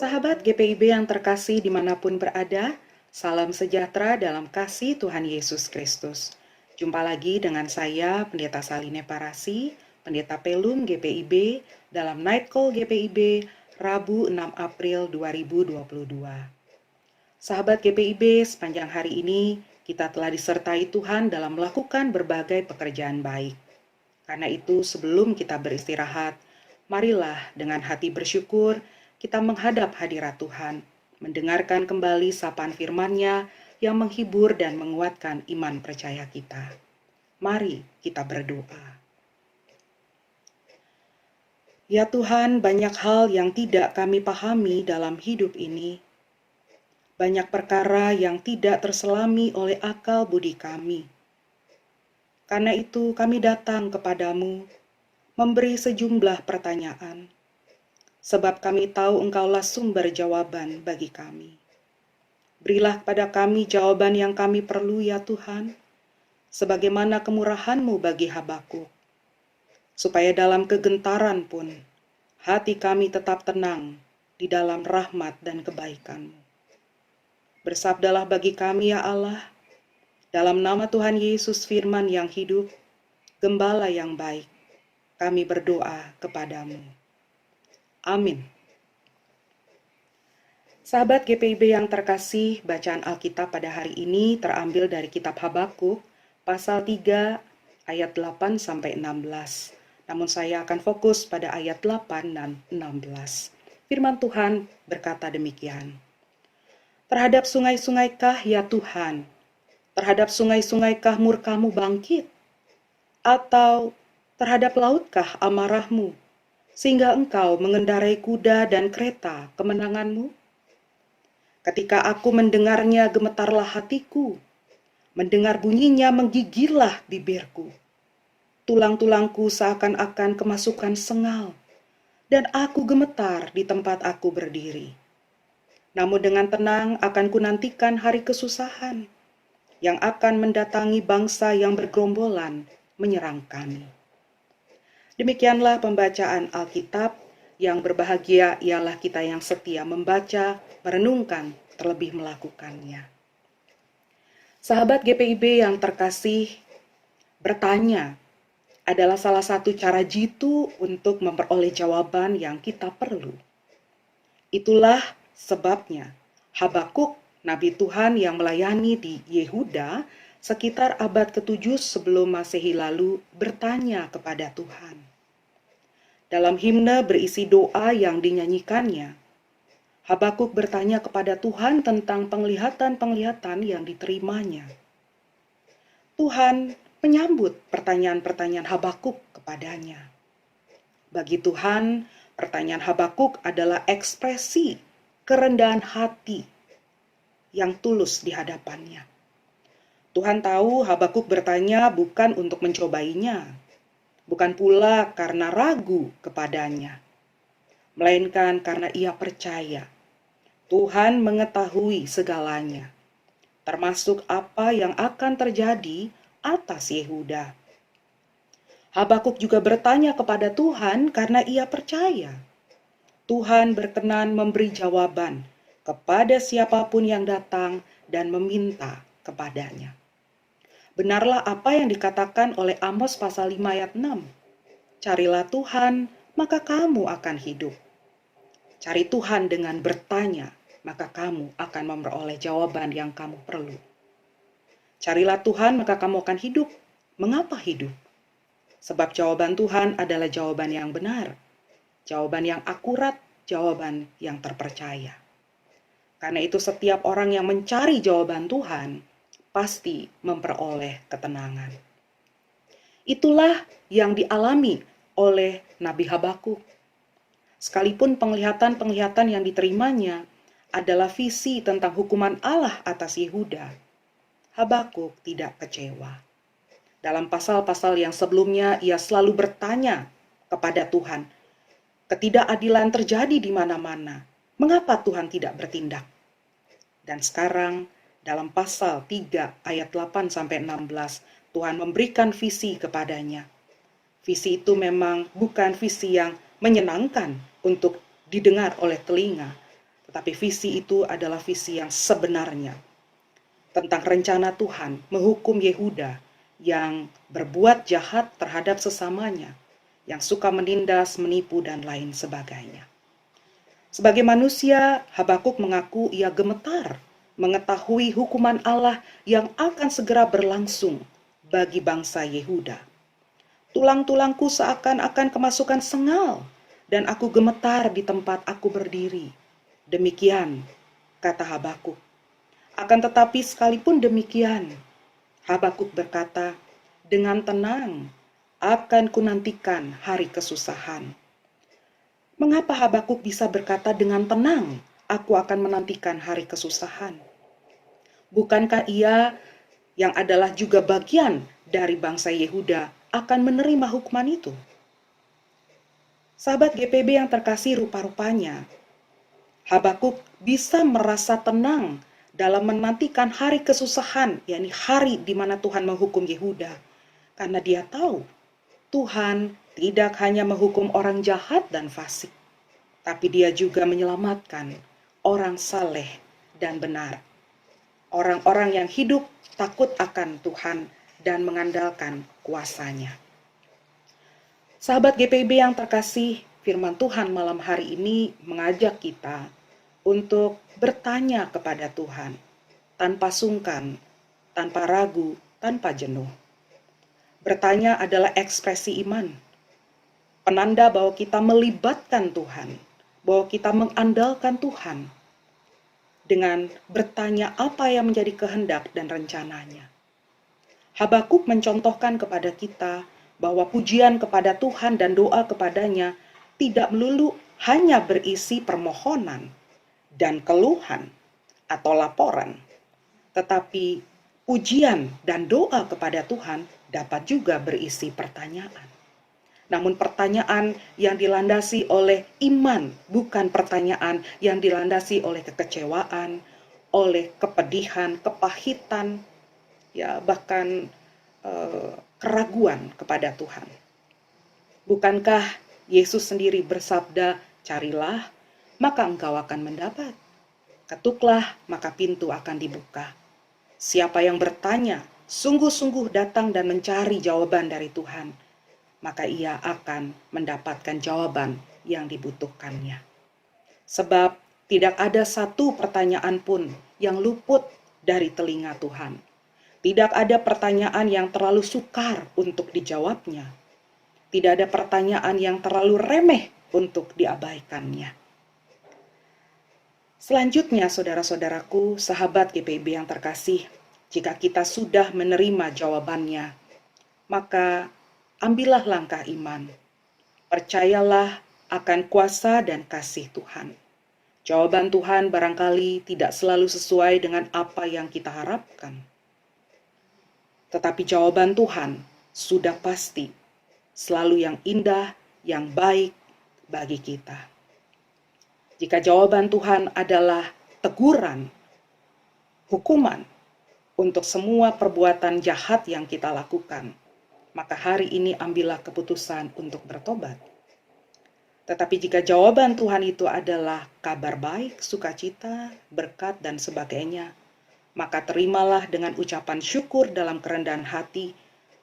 Sahabat GPIB yang terkasih dimanapun berada, salam sejahtera dalam kasih Tuhan Yesus Kristus. Jumpa lagi dengan saya, Pendeta Saline Parasi, Pendeta Pelum GPIB, dalam Night Call GPIB, Rabu 6 April 2022. Sahabat GPIB, sepanjang hari ini kita telah disertai Tuhan dalam melakukan berbagai pekerjaan baik. Karena itu, sebelum kita beristirahat, marilah dengan hati bersyukur kita menghadap hadirat Tuhan, mendengarkan kembali sapaan firman-Nya yang menghibur dan menguatkan iman percaya kita. Mari kita berdoa. Ya Tuhan, banyak hal yang tidak kami pahami dalam hidup ini. Banyak perkara yang tidak terselami oleh akal budi kami. Karena itu kami datang kepadamu, memberi sejumlah pertanyaan. Sebab kami tahu Engkaulah sumber jawaban bagi kami. Berilah kepada kami jawaban yang kami perlu ya Tuhan, sebagaimana kemurahan-Mu bagi Habakuk. Supaya dalam kegentaran pun, hati kami tetap tenang di dalam rahmat dan kebaikan-Mu. Bersabdalah bagi kami ya Allah, dalam nama Tuhan Yesus firman yang hidup, Gembala yang baik, kami berdoa kepadamu. Amin. Sahabat GPIB yang terkasih, bacaan Alkitab pada hari ini terambil dari kitab Habakuk, pasal 3, ayat 8 sampai 16. Namun saya akan fokus pada ayat 8 dan 16. Firman Tuhan berkata demikian. Terhadap sungai-sungaikah ya Tuhan? Terhadap sungai-sungaikah murka-Mu bangkit? Atau terhadap lautkah amarah-Mu? Sehingga Engkau mengendarai kuda dan kereta kemenangan-Mu? Ketika aku mendengarnya gemetarlah hatiku, mendengar bunyinya menggigillah bibirku. Tulang-tulangku seakan-akan kemasukan sengal, dan aku gemetar di tempat aku berdiri. Namun dengan tenang akan kunantikan hari kesusahan, yang akan mendatangi bangsa yang bergerombolan menyerang kami. Demikianlah pembacaan Alkitab. Yang berbahagia ialah kita yang setia membaca, merenungkan, terlebih melakukannya. Sahabat GPIB yang terkasih, bertanya adalah salah satu cara jitu untuk memperoleh jawaban yang kita perlu. Itulah sebabnya Habakuk, Nabi Tuhan yang melayani di Yehuda sekitar abad ke-7 sebelum Masehi lalu, bertanya kepada Tuhan. Dalam himne berisi doa yang dinyanyikannya, Habakuk bertanya kepada Tuhan tentang penglihatan-penglihatan yang diterimanya. Tuhan menyambut pertanyaan-pertanyaan Habakuk kepadanya. Bagi Tuhan, pertanyaan Habakuk adalah ekspresi kerendahan hati yang tulus di hadapannya. Tuhan tahu Habakuk bertanya bukan untuk mencobainya, bukan pula karena ragu kepadanya, melainkan karena ia percaya Tuhan mengetahui segalanya, termasuk apa yang akan terjadi atas Yehuda. Habakuk juga bertanya kepada Tuhan karena ia percaya Tuhan berkenan memberi jawaban kepada siapapun yang datang dan meminta kepadanya. Benarlah apa yang dikatakan oleh Amos pasal 5 ayat 6. Carilah Tuhan, maka kamu akan hidup. Cari Tuhan dengan bertanya, maka kamu akan memperoleh jawaban yang kamu perlu. Carilah Tuhan, maka kamu akan hidup. Mengapa hidup? Sebab jawaban Tuhan adalah jawaban yang benar, jawaban yang akurat, jawaban yang terpercaya. Karena itu setiap orang yang mencari jawaban Tuhan, pasti memperoleh ketenangan. Itulah yang dialami oleh Nabi Habakuk. Sekalipun penglihatan-penglihatan yang diterimanya adalah visi tentang hukuman Allah atas Yehuda, Habakuk tidak kecewa. Dalam pasal-pasal yang sebelumnya, ia selalu bertanya kepada Tuhan, ketidakadilan terjadi di mana-mana, mengapa Tuhan tidak bertindak? Dan sekarang, dalam pasal 3 ayat 8-16, Tuhan memberikan visi kepadanya. Visi itu memang bukan visi yang menyenangkan untuk didengar oleh telinga, Tapi visi itu adalah visi yang sebenarnya tentang rencana Tuhan menghukum Yehuda yang berbuat jahat terhadap sesamanya, yang suka menindas, menipu, dan lain sebagainya. Sebagai manusia, Habakuk mengaku ia gemetar mengetahui hukuman Allah yang akan segera berlangsung bagi bangsa Yehuda. Tulang-tulangku seakan-akan kemasukan sengal, dan aku gemetar di tempat aku berdiri. Demikian, kata Habakuk. Akan tetapi sekalipun demikian, Habakuk berkata, dengan tenang akan kunantikan hari kesusahan. Mengapa Habakuk bisa berkata dengan tenang, aku akan menantikan hari kesusahan? Bukankah ia yang adalah juga bagian dari bangsa Yehuda akan menerima hukuman itu? Sahabat GPB yang terkasih, rupa-rupanya Habakuk bisa merasa tenang dalam menantikan hari kesusahan, yakni hari di mana Tuhan menghukum Yehuda. Karena dia tahu Tuhan tidak hanya menghukum orang jahat dan fasik, tapi dia juga menyelamatkan orang saleh dan benar. Orang-orang yang hidup takut akan Tuhan dan mengandalkan kuasa-Nya. Sahabat GPB yang terkasih, firman Tuhan malam hari ini mengajak kita untuk bertanya kepada Tuhan tanpa sungkan, tanpa ragu, tanpa jenuh. Bertanya adalah ekspresi iman, penanda bahwa kita melibatkan Tuhan, bahwa kita mengandalkan Tuhan dengan bertanya apa yang menjadi kehendak dan rencananya. Habakuk mencontohkan kepada kita bahwa pujian kepada Tuhan dan doa kepadanya tidak melulu hanya berisi permohonan dan keluhan atau laporan, tetapi pujian dan doa kepada Tuhan dapat juga berisi pertanyaan. Namun pertanyaan yang dilandasi oleh iman, bukan pertanyaan yang dilandasi oleh kekecewaan, oleh kepedihan, kepahitan, ya bahkan keraguan kepada Tuhan. Bukankah Yesus sendiri bersabda, carilah, maka engkau akan mendapat. Ketuklah, maka pintu akan dibuka. Siapa yang bertanya, sungguh-sungguh datang dan mencari jawaban dari Tuhan, maka ia akan mendapatkan jawaban yang dibutuhkannya. Sebab tidak ada satu pertanyaan pun yang luput dari telinga Tuhan. Tidak ada pertanyaan yang terlalu sukar untuk dijawabnya. Tidak ada pertanyaan yang terlalu remeh untuk diabaikannya. Selanjutnya, saudara-saudaraku, sahabat GPB yang terkasih, jika kita sudah menerima jawabannya, maka ambillah langkah iman. Percayalah akan kuasa dan kasih Tuhan. Jawaban Tuhan barangkali tidak selalu sesuai dengan apa yang kita harapkan. Tetapi jawaban Tuhan sudah pasti selalu yang indah, yang baik bagi kita. Jika jawaban Tuhan adalah teguran, hukuman untuk semua perbuatan jahat yang kita lakukan, maka hari ini ambillah keputusan untuk bertobat. Tetapi jika jawaban Tuhan itu adalah kabar baik, sukacita, berkat, dan sebagainya, maka terimalah dengan ucapan syukur dalam kerendahan hati,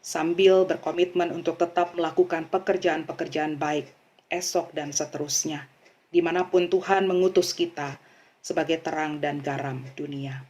sambil berkomitmen untuk tetap melakukan pekerjaan-pekerjaan baik esok dan seterusnya, dimanapun Tuhan mengutus kita sebagai terang dan garam dunia.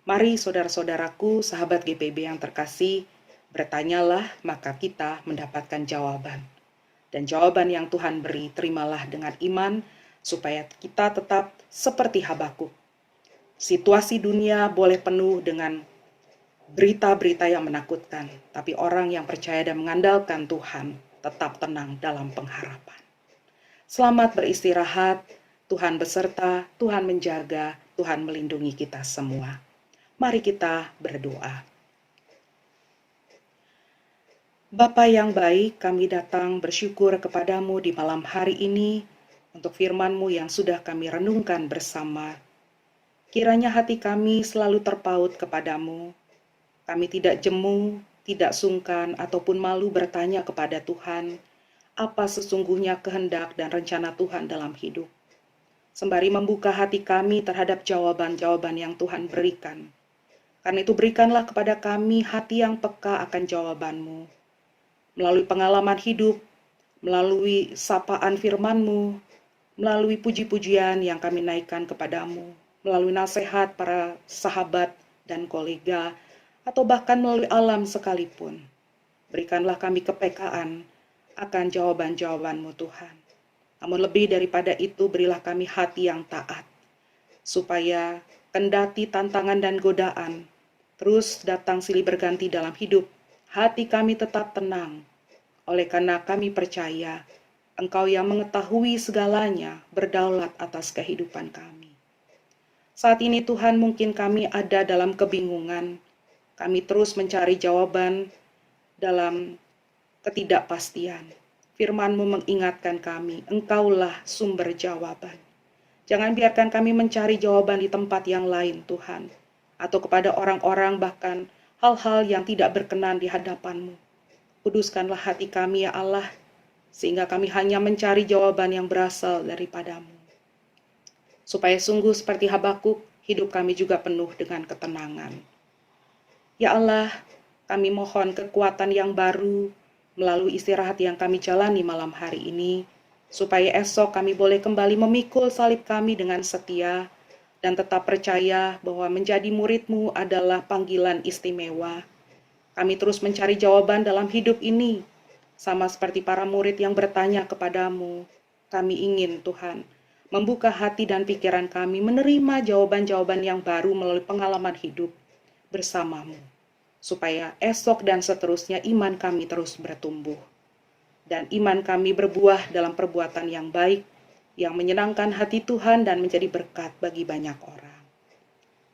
Mari saudara-saudaraku, sahabat GPB yang terkasih, bertanyalah maka kita mendapatkan jawaban. Dan jawaban yang Tuhan beri, terimalah dengan iman, supaya kita tetap seperti Habakuk. Situasi dunia boleh penuh dengan berita-berita yang menakutkan, tapi orang yang percaya dan mengandalkan Tuhan tetap tenang dalam pengharapan. Selamat beristirahat, Tuhan beserta, Tuhan menjaga, Tuhan melindungi kita semua. Mari kita berdoa. Bapa yang baik, kami datang bersyukur kepadamu di malam hari ini untuk firman-Mu yang sudah kami renungkan bersama. Kiranya hati kami selalu terpaut kepadamu. Kami tidak jemu, tidak sungkan, ataupun malu bertanya kepada Tuhan, apa sesungguhnya kehendak dan rencana Tuhan dalam hidup. sembari membuka hati kami terhadap jawaban-jawaban yang Tuhan berikan. Karena itu berikanlah kepada kami hati yang peka akan jawaban-Mu, melalui pengalaman hidup, melalui sapaan firman-Mu, melalui puji-pujian yang kami naikkan kepadamu, melalui nasihat para sahabat dan kolega, atau bahkan melalui alam sekalipun. Berikanlah kami kepekaan akan jawaban-jawaban-Mu Tuhan. Namun lebih daripada itu, berilah kami hati yang taat, supaya kendati tantangan dan godaan terus datang silih berganti dalam hidup, hati kami tetap tenang, oleh karena kami percaya Engkau yang mengetahui segalanya berdaulat atas kehidupan kami. Saat ini Tuhan, mungkin kami ada dalam kebingungan, kami terus mencari jawaban dalam ketidakpastian. Firman-Mu mengingatkan kami, Engkaulah sumber jawaban. Jangan biarkan kami mencari jawaban di tempat yang lain, Tuhan, atau kepada orang-orang, bahkan hal-hal yang tidak berkenan di hadapan-Mu. Kuduskanlah hati kami, ya Allah, sehingga kami hanya mencari jawaban yang berasal daripada-Mu. Supaya sungguh seperti Habakuk, hidup kami juga penuh dengan ketenangan. Ya Allah, kami mohon kekuatan yang baru melalui istirahat yang kami jalani malam hari ini, supaya esok kami boleh kembali memikul salib kami dengan setia, dan tetap percaya bahwa menjadi murid-Mu adalah panggilan istimewa. Kami terus mencari jawaban dalam hidup ini, sama seperti para murid yang bertanya kepadamu. Kami ingin, Tuhan, membuka hati dan pikiran kami menerima jawaban-jawaban yang baru melalui pengalaman hidup bersama-Mu, supaya esok dan seterusnya iman kami terus bertumbuh, dan iman kami berbuah dalam perbuatan yang baik, yang menyenangkan hati Tuhan dan menjadi berkat bagi banyak orang.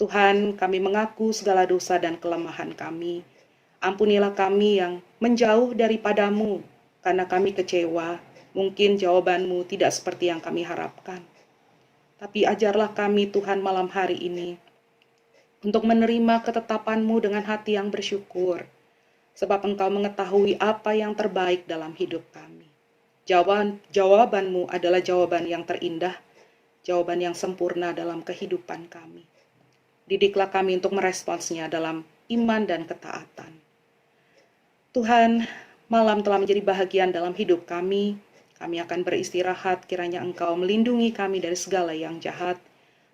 Tuhan, kami mengaku segala dosa dan kelemahan kami. Ampunilah kami yang menjauh daripada-Mu, karena kami kecewa, mungkin jawaban-Mu tidak seperti yang kami harapkan. Tapi ajarlah kami, Tuhan, malam hari ini, untuk menerima ketetapan-Mu dengan hati yang bersyukur, sebab Engkau mengetahui apa yang terbaik dalam hidup kami. Jawaban-Mu adalah jawaban yang terindah, jawaban yang sempurna dalam kehidupan kami. Didiklah kami untuk meresponsnya dalam iman dan ketaatan. Tuhan, malam telah menjadi bahagian dalam hidup kami. Kami akan beristirahat, kiranya Engkau melindungi kami dari segala yang jahat,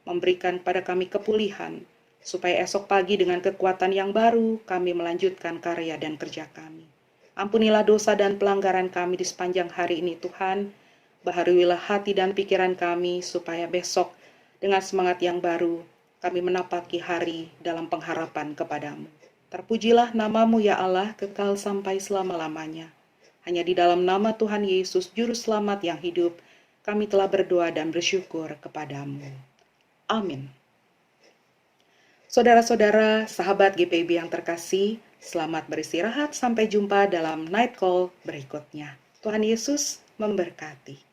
memberikan pada kami kepulihan, supaya esok pagi dengan kekuatan yang baru, kami melanjutkan karya dan kerja kami. Ampunilah dosa dan pelanggaran kami di sepanjang hari ini, Tuhan. Baharuilah hati dan pikiran kami, supaya besok dengan semangat yang baru, kami menapaki hari dalam pengharapan kepadamu. Terpujilah nama-Mu, ya Allah, kekal sampai selama-lamanya. Hanya di dalam nama Tuhan Yesus, Juru Selamat yang hidup, kami telah berdoa dan bersyukur kepadamu. Amin. Saudara-saudara, sahabat GPIB yang terkasih, selamat beristirahat. Sampai jumpa dalam Night Call berikutnya. Tuhan Yesus memberkati.